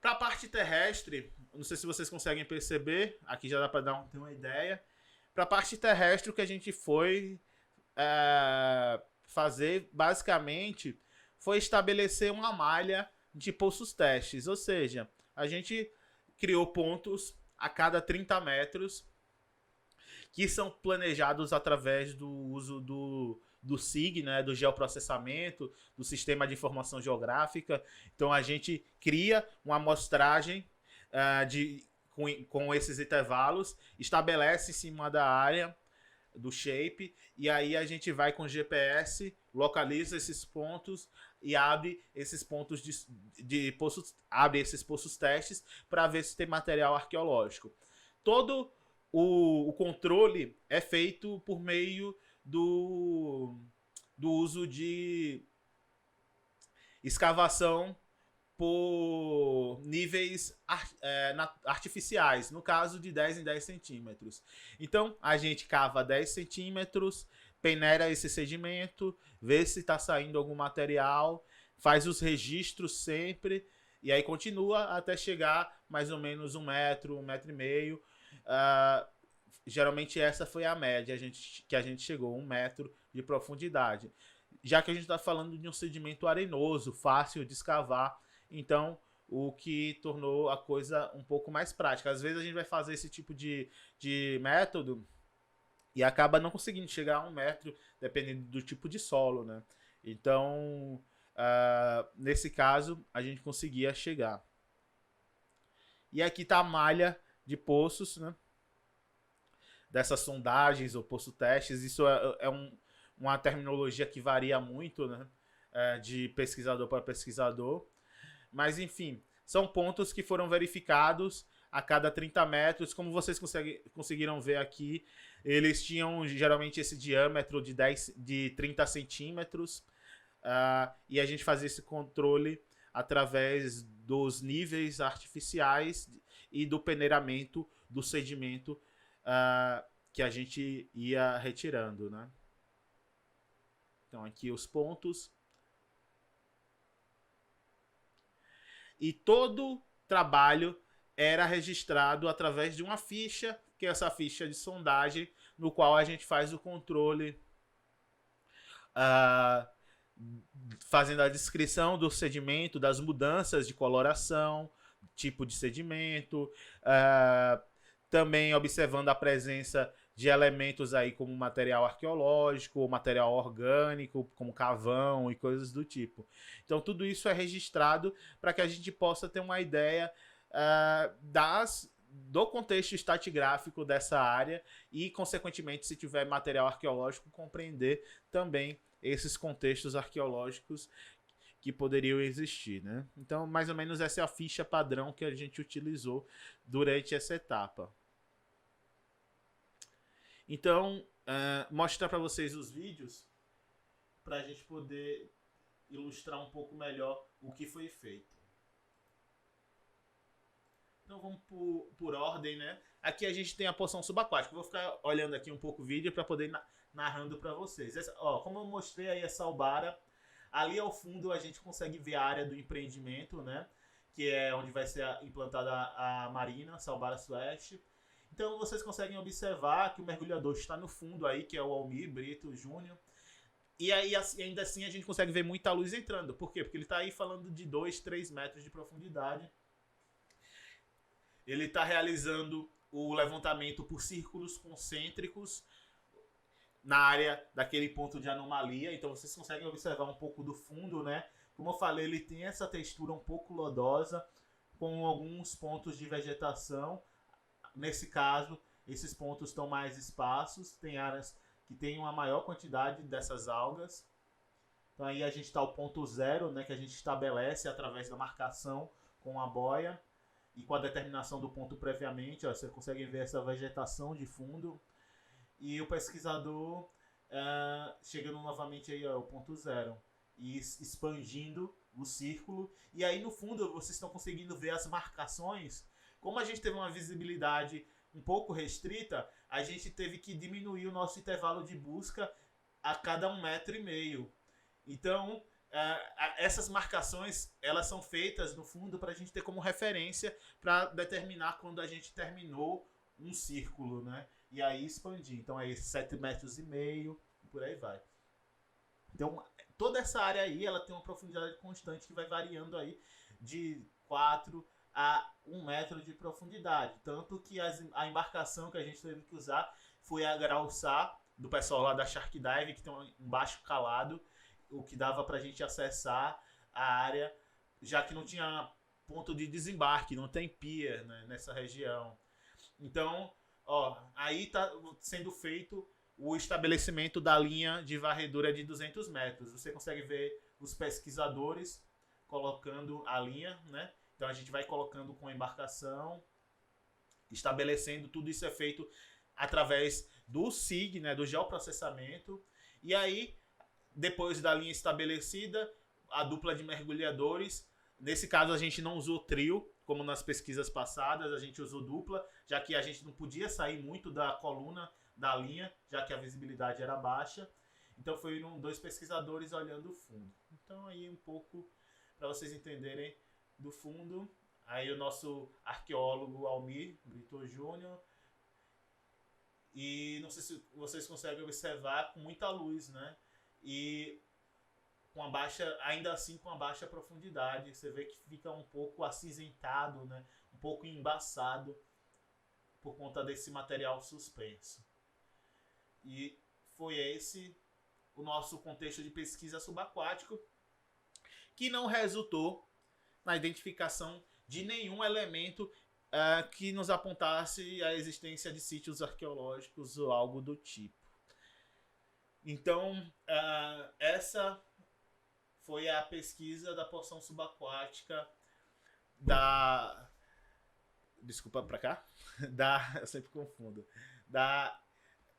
Para a parte terrestre, não sei se vocês conseguem perceber, aqui já dá para ter uma ideia. Para a parte terrestre, o que a gente foi fazer, basicamente, foi estabelecer uma malha de poços testes. Ou seja, a gente criou pontos a cada 30 metros que são planejados através do uso do SIG, né, do geoprocessamento, do Sistema de Informação Geográfica. Então a gente cria uma amostragem com esses intervalos, estabelece em cima da área do shape, e aí a gente vai com GPS, localiza esses pontos e abre esses pontos abre esses poços testes para ver se tem material arqueológico. Todo o controle é feito por meio do uso de escavação por níveis artificiais, no caso de 10 em 10 centímetros. Então, a gente cava 10 centímetros, peneira esse sedimento, vê se está saindo algum material, faz os registros sempre, e aí continua até chegar mais ou menos 1 metro, 1,5 metro. Geralmente essa foi a média que a gente chegou, 1 metro de profundidade. Já que a gente está falando de um sedimento arenoso, fácil de escavar, então o que tornou a coisa um pouco mais prática. Às vezes a gente vai fazer esse tipo de método e acaba não conseguindo chegar a 1 metro, dependendo do tipo de solo, né? Então, nesse caso, a gente conseguia chegar. E aqui está a malha de poços, né? Dessas sondagens ou poço-testes. Isso uma terminologia que varia muito, né? De pesquisador para pesquisador. Mas, enfim, são pontos que foram verificados a cada 30 metros. Como vocês conseguiram ver aqui, eles tinham geralmente esse diâmetro de 30 centímetros. E a gente fazia esse controle através dos níveis artificiais e do peneiramento do sedimento que a gente ia retirando, né? Então aqui os pontos. E todo trabalho era registrado através de uma ficha, que é essa ficha de sondagem, no qual a gente faz o controle, fazendo a descrição do sedimento, das mudanças de coloração, tipo de sedimento, também observando a presença de elementos aí como material arqueológico, material orgânico, como carvão e coisas do tipo. Então tudo isso é registrado para que a gente possa ter uma ideia do contexto estratigráfico dessa área e, consequentemente, se tiver material arqueológico, compreender também esses contextos arqueológicos que poderiam existir, né? Então, mais ou menos essa é a ficha padrão que a gente utilizou durante essa etapa. Então, mostrar para vocês os vídeos para a gente poder ilustrar um pouco melhor o que foi feito. Então vamos por ordem, né? Aqui a gente tem a porção subaquática. Eu vou ficar olhando aqui um pouco o vídeo para poder narrando para vocês. Como eu mostrei aí a Salbara, ali ao fundo a gente consegue ver a área do empreendimento, né? Que é onde vai ser implantada a marina, Salbara Sueste. Então vocês conseguem observar que o mergulhador está no fundo aí, que é o Almir Brito Júnior. E aí, ainda assim, a gente consegue ver muita luz entrando. Por quê? Porque ele está aí falando de 2, 3 metros de profundidade. Ele está realizando o levantamento por círculos concêntricos na área daquele ponto de anomalia. Então vocês conseguem observar um pouco do fundo, né? Como eu falei, ele tem essa textura um pouco lodosa, com alguns pontos de vegetação. Nesse caso, esses pontos estão mais esparsos. Tem áreas que tem uma maior quantidade dessas algas. Então aí a gente está ao ponto 0, né? Que a gente estabelece através da marcação com a boia. E com a determinação do ponto previamente, ó, você consegue ver essa vegetação de fundo. E o pesquisador chegando novamente aí ao ponto 0 e expandindo o círculo. E aí no fundo vocês estão conseguindo ver as marcações. Como a gente teve uma visibilidade um pouco restrita, a gente teve que diminuir o nosso intervalo de busca a cada 1,5 metro. Então, essas marcações, elas são feitas no fundo para a gente ter como referência para determinar quando a gente terminou um círculo, né? E aí expandir. Então é 7,5 metros e por aí vai. Então toda essa área aí, ela tem uma profundidade constante que vai variando aí de 4 a 1 metro de profundidade. Tanto que a embarcação que a gente teve que usar foi a Grauçá, do pessoal lá da Shark Dive, que tem um baixo calado, o que dava pra gente acessar a área, já que não tinha ponto de desembarque, não tem pier, né, nessa região. Então, aí está sendo feito o estabelecimento da linha de varredura de 200 metros. Você consegue ver os pesquisadores colocando a linha, né? Então a gente vai colocando com a embarcação, estabelecendo, tudo isso é feito através do SIG, né, do geoprocessamento. E aí, depois da linha estabelecida, a dupla de mergulhadores, nesse caso a gente não usou trio, como nas pesquisas passadas, a gente usou dupla, já que a gente não podia sair muito da coluna da linha, já que a visibilidade era baixa. Então foram 2 pesquisadores olhando o fundo. Então aí um pouco para vocês entenderem do fundo. Aí o nosso arqueólogo Almir Brito Júnior. E não sei se vocês conseguem observar com muita luz, né? E com a baixa, ainda assim com a baixa profundidade. Você vê que fica um pouco acinzentado, né? Um pouco embaçado por conta desse material suspenso. E foi esse o nosso contexto de pesquisa subaquático, que não resultou na identificação de nenhum elemento que nos apontasse a existência de sítios arqueológicos ou algo do tipo. Então, essa foi a pesquisa da porção subaquática da... Desculpa, pra cá? Eu sempre confundo. Da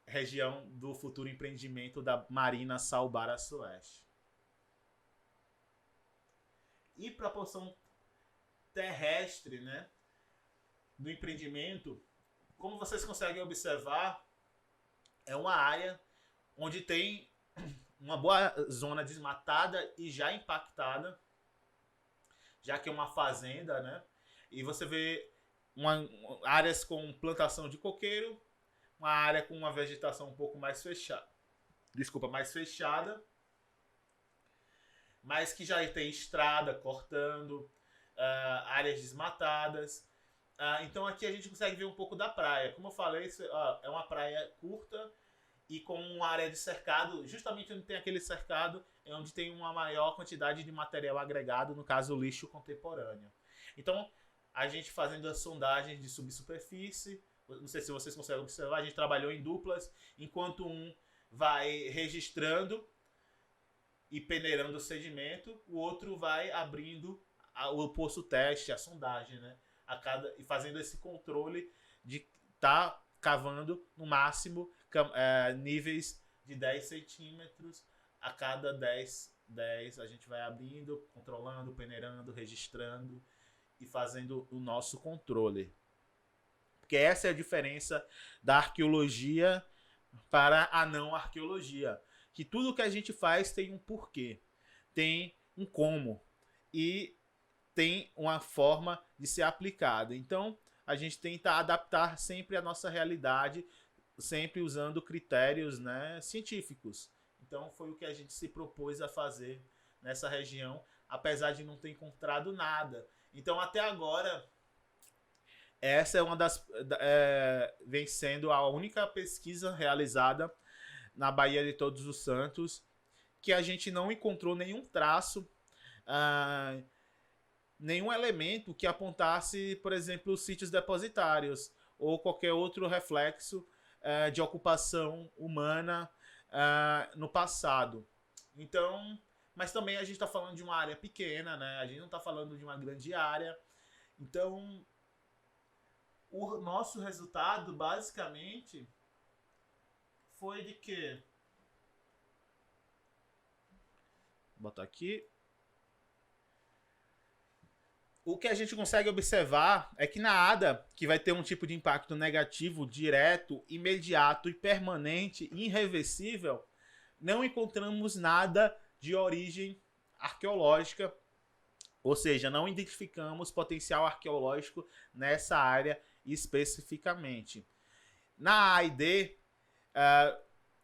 região do futuro empreendimento da Marina Salbara Sueste. E para a porção terrestre, né, do empreendimento, como vocês conseguem observar, é uma área onde tem uma boa zona desmatada e já impactada, já que é uma fazenda, né? E você vê áreas com plantação de coqueiro, uma área com uma vegetação um pouco mais fechada. Mais fechada, mas que já tem estrada cortando, áreas desmatadas. Então aqui a gente consegue ver um pouco da praia. Como eu falei, é uma praia curta e com uma área de cercado. Justamente onde tem aquele cercado é onde tem uma maior quantidade de material agregado, no caso o lixo contemporâneo. Então a gente fazendo as sondagens de subsuperfície, não sei se vocês conseguem observar, a gente trabalhou em duplas, enquanto um vai registrando e peneirando o sedimento, o outro vai abrindo o poço teste, a sondagem, né? E fazendo esse controle de estar cavando no máximo níveis de 10 centímetros a cada 10 a gente vai abrindo, controlando, peneirando, registrando e fazendo o nosso controle. Porque essa é a diferença da arqueologia para a não arqueologia. Que tudo que a gente faz tem um porquê, tem um como e tem uma forma de ser aplicada. Então, a gente tenta adaptar sempre a nossa realidade, sempre usando critérios, né, científicos. Então, foi o que a gente se propôs a fazer nessa região, apesar de não ter encontrado nada. Então, até agora, essa é uma das... vem sendo a única pesquisa realizada na Baía de Todos os Santos, que a gente não encontrou nenhum traço, nenhum elemento que apontasse, por exemplo, sítios depositários ou qualquer outro reflexo de ocupação humana no passado. Então, mas também a gente está falando de uma área pequena, né? A gente não está falando de uma grande área. Então, o nosso resultado, basicamente, foi de que... Vou botar aqui. O que a gente consegue observar é que na ADA, que vai ter um tipo de impacto negativo, direto, imediato e permanente, irreversível, não encontramos nada de origem arqueológica, ou seja, não identificamos potencial arqueológico nessa área especificamente. Na A e D,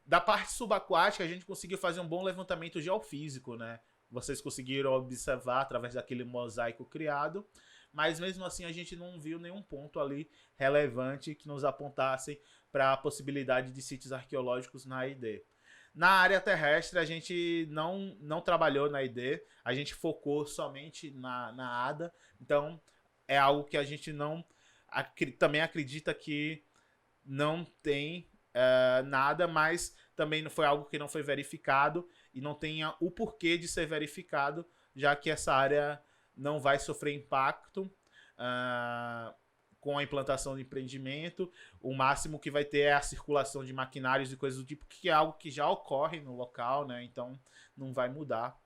da parte subaquática, a gente conseguiu fazer um bom levantamento geofísico, né? Vocês conseguiram observar através daquele mosaico criado, mas mesmo assim a gente não viu nenhum ponto ali relevante que nos apontasse para a possibilidade de sítios arqueológicos na ID. Na área terrestre a gente não trabalhou na ID, a gente focou somente na ADA, então é algo que a gente também acredita que não tem nada, mas também foi algo que não foi verificado e não tenha o porquê de ser verificado, já que essa área não vai sofrer impacto com a implantação do empreendimento. O máximo que vai ter é a circulação de maquinários e coisas do tipo, que é algo que já ocorre no local, né? Então não vai mudar.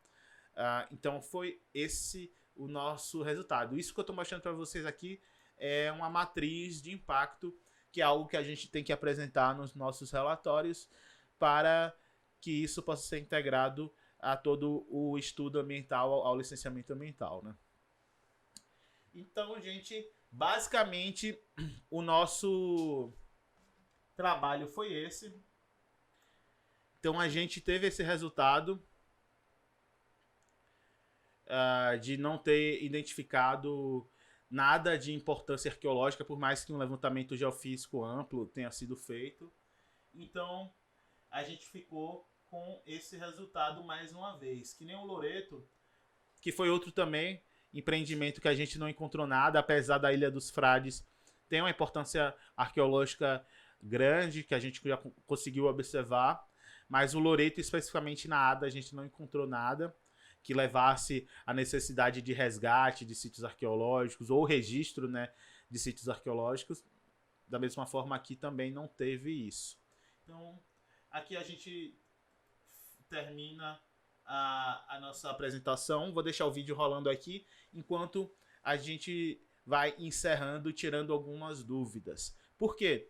Então foi esse o nosso resultado. Isso que eu estou mostrando para vocês aqui é uma matriz de impacto, que é algo que a gente tem que apresentar nos nossos relatórios para que isso possa ser integrado a todo o estudo ambiental, ao licenciamento ambiental, né? Então, gente, basicamente o nosso trabalho foi esse. Então a gente teve esse resultado de não ter identificado nada de importância arqueológica, por mais que um levantamento geofísico amplo tenha sido feito. Então, a gente ficou com esse resultado mais uma vez. Que nem o Loreto, que foi outro também empreendimento que a gente não encontrou nada, apesar da Ilha dos Frades ter uma importância arqueológica grande, que a gente já conseguiu observar, mas o Loreto, especificamente na ADA, a gente não encontrou nada que levasse à necessidade de resgate de sítios arqueológicos ou registro, né, de sítios arqueológicos. Da mesma forma, aqui também não teve isso. Então, aqui a gente termina a nossa apresentação. Vou deixar o vídeo rolando aqui, enquanto a gente vai encerrando, tirando algumas dúvidas. Por quê?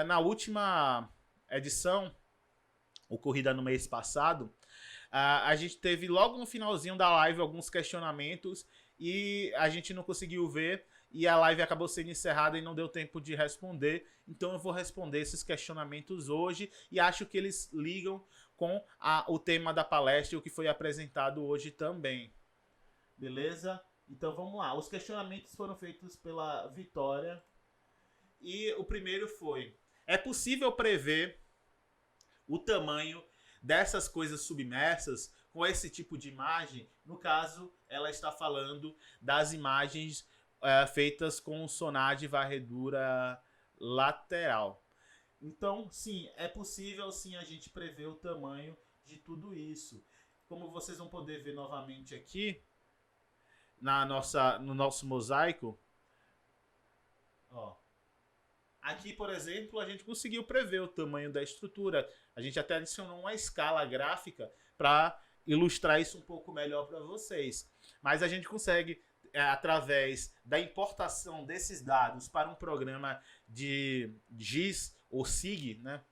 Na última edição, ocorrida no mês passado, a gente teve logo no finalzinho da live alguns questionamentos e a gente não conseguiu ver e a live acabou sendo encerrada e não deu tempo de responder. Então eu vou responder esses questionamentos hoje e acho que eles ligam com o tema da palestra e o que foi apresentado hoje também. Beleza? Então vamos lá. Os questionamentos foram feitos pela Vitória e o primeiro foi: é possível prever o tamanho dessas coisas submersas com esse tipo de imagem? No caso, ela está falando das imagens feitas com sonar de varredura lateral. Então, sim, é possível sim a gente prever o tamanho de tudo isso. Como vocês vão poder ver novamente aqui no nosso mosaico, ó. Aqui, por exemplo, a gente conseguiu prever o tamanho da estrutura. A gente até adicionou uma escala gráfica para ilustrar isso um pouco melhor para vocês. Mas a gente consegue, através da importação desses dados para um programa de GIS ou SIG, né?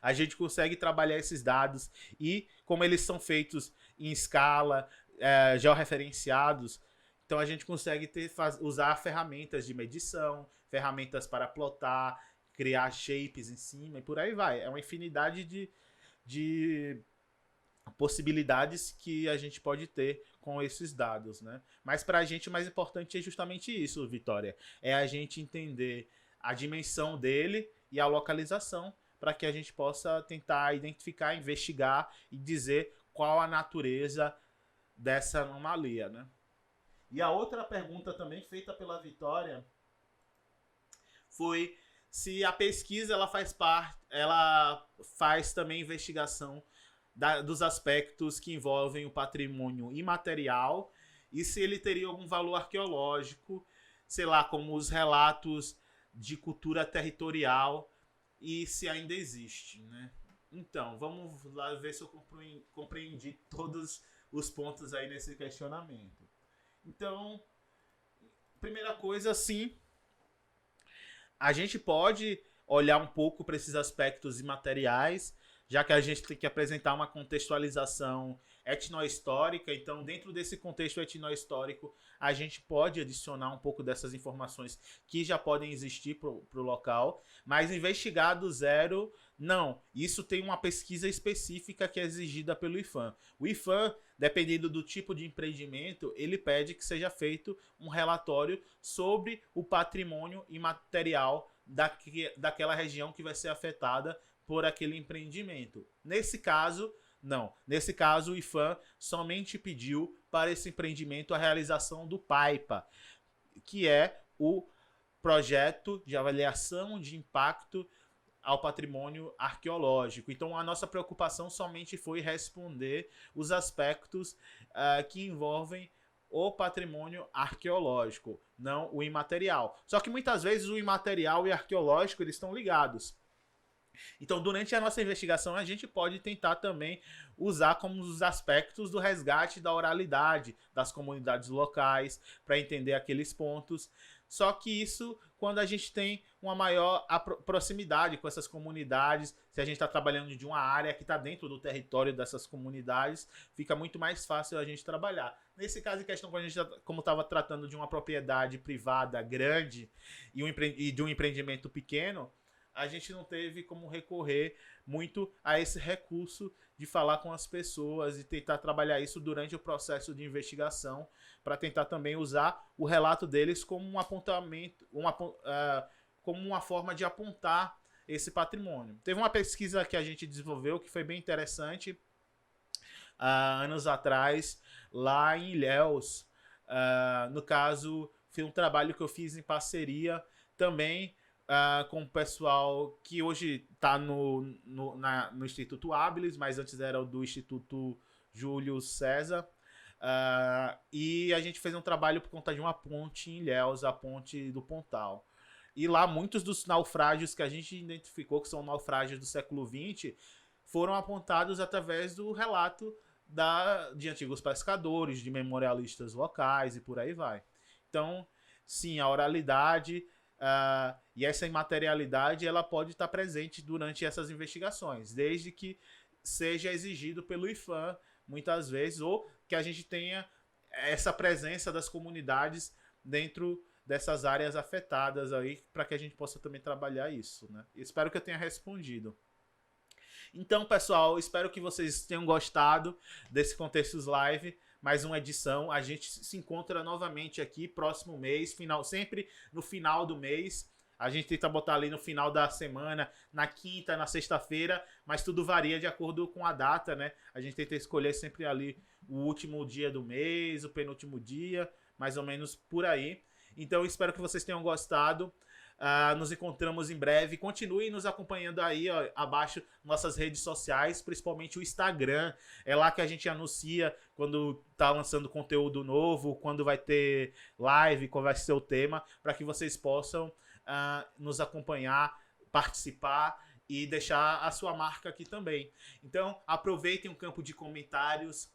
A gente consegue trabalhar esses dados e, como eles são feitos em escala, georreferenciados, então a gente consegue usar ferramentas de medição, ferramentas para plotar, criar shapes em cima e por aí vai. É uma infinidade de possibilidades que a gente pode ter com esses dados, né? Mas para a gente o mais importante é justamente isso, Vitória. É a gente entender a dimensão dele e a localização para que a gente possa tentar identificar, investigar e dizer qual a natureza dessa anomalia, né? E a outra pergunta também feita pela Vitória foi se a pesquisa ela faz também investigação dos aspectos que envolvem o patrimônio imaterial e se ele teria algum valor arqueológico, sei lá, como os relatos de cultura territorial e se ainda existe, né? Então, vamos lá ver se eu compreendi todos os pontos aí nesse questionamento. Então, primeira coisa, sim, a gente pode olhar um pouco para esses aspectos imateriais, já que a gente tem que apresentar uma contextualização etnohistórica. Então, dentro desse contexto etnohistórico, a gente pode adicionar um pouco dessas informações que já podem existir para o local, mas investigar do zero, não. Isso tem uma pesquisa específica que é exigida pelo IPHAN. O IPHAN, dependendo do tipo de empreendimento, ele pede que seja feito um relatório sobre o patrimônio imaterial daquela região que vai ser afetada por aquele empreendimento. Nesse caso, não. Nesse caso, o IPHAN somente pediu para esse empreendimento a realização do PAIPA, que é o Projeto de Avaliação de Impacto ao Patrimônio Arqueológico. Então, a nossa preocupação somente foi responder os aspectos que envolvem o patrimônio arqueológico, não o imaterial. Só que muitas vezes o imaterial e o arqueológico eles estão ligados. Então, durante a nossa investigação, a gente pode tentar também usar como os aspectos do resgate da oralidade das comunidades locais para entender aqueles pontos. Só que isso, quando a gente tem uma maior proximidade com essas comunidades, se a gente está trabalhando de uma área que está dentro do território dessas comunidades, fica muito mais fácil a gente trabalhar. Nesse caso em questão, quando a gente, como estava tratando de uma propriedade privada grande e de um empreendimento pequeno, a gente não teve como recorrer muito a esse recurso de falar com as pessoas e tentar trabalhar isso durante o processo de investigação, para tentar também usar o relato deles como um apontamento, como uma forma de apontar esse patrimônio. Teve uma pesquisa que a gente desenvolveu que foi bem interessante, anos atrás, lá em Ilhéus. No caso, foi um trabalho que eu fiz em parceria também com o pessoal que hoje está no Instituto Ábiles, mas antes era do Instituto Júlio César. E a gente fez um trabalho por conta de uma ponte em Ilhéus, a ponte do Pontal. E lá muitos dos naufrágios que a gente identificou, que são naufrágios do século XX, foram apontados através do relato de antigos pescadores, de memorialistas locais e por aí vai. Então, sim, a oralidade e essa imaterialidade ela pode estar presente durante essas investigações, desde que seja exigido pelo IPHAN, muitas vezes, ou que a gente tenha essa presença das comunidades dentro dessas áreas afetadas aí, para que a gente possa também trabalhar isso, né? Espero que eu tenha respondido. Então, pessoal, espero que vocês tenham gostado desse Contextos Live, mais uma edição. A gente se encontra novamente aqui próximo mês, sempre no final do mês. A gente tenta botar ali no final da semana, na quinta, na sexta-feira, mas tudo varia de acordo com a data, né? A gente tenta escolher sempre ali o último dia do mês, o penúltimo dia, mais ou menos por aí. Então, espero que vocês tenham gostado. Nos encontramos em breve. Continue nos acompanhando aí, ó, abaixo, nossas redes sociais, principalmente o Instagram. É lá que a gente anuncia quando tá lançando conteúdo novo, quando vai ter live, qual vai ser o tema, para que vocês possam nos acompanhar, participar e deixar a sua marca aqui também. Então, aproveitem o campo de comentários,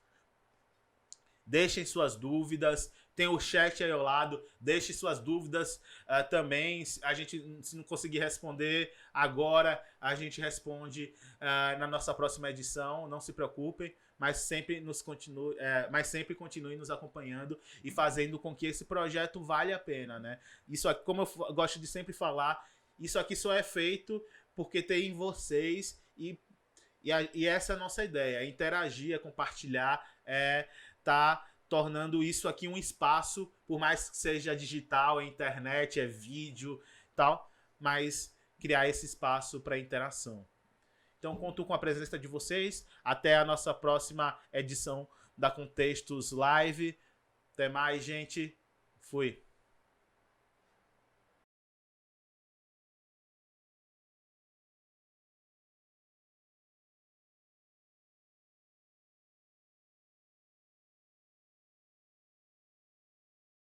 deixem suas dúvidas, tem o chat aí ao lado, deixe suas dúvidas também. A gente, se não conseguir responder agora, a gente responde na nossa próxima edição, não se preocupem, mas sempre continue nos acompanhando e fazendo com que esse projeto valha a pena, né? Isso aqui, como eu gosto de sempre falar, isso aqui só é feito porque tem vocês e essa é a nossa ideia, é interagir, é compartilhar, tá tornando isso aqui um espaço, por mais que seja digital, é internet, é vídeo tal, mas criar esse espaço para interação. Então, conto com a presença de vocês. Até a nossa próxima edição da Contextos Live. Até mais, gente. Fui.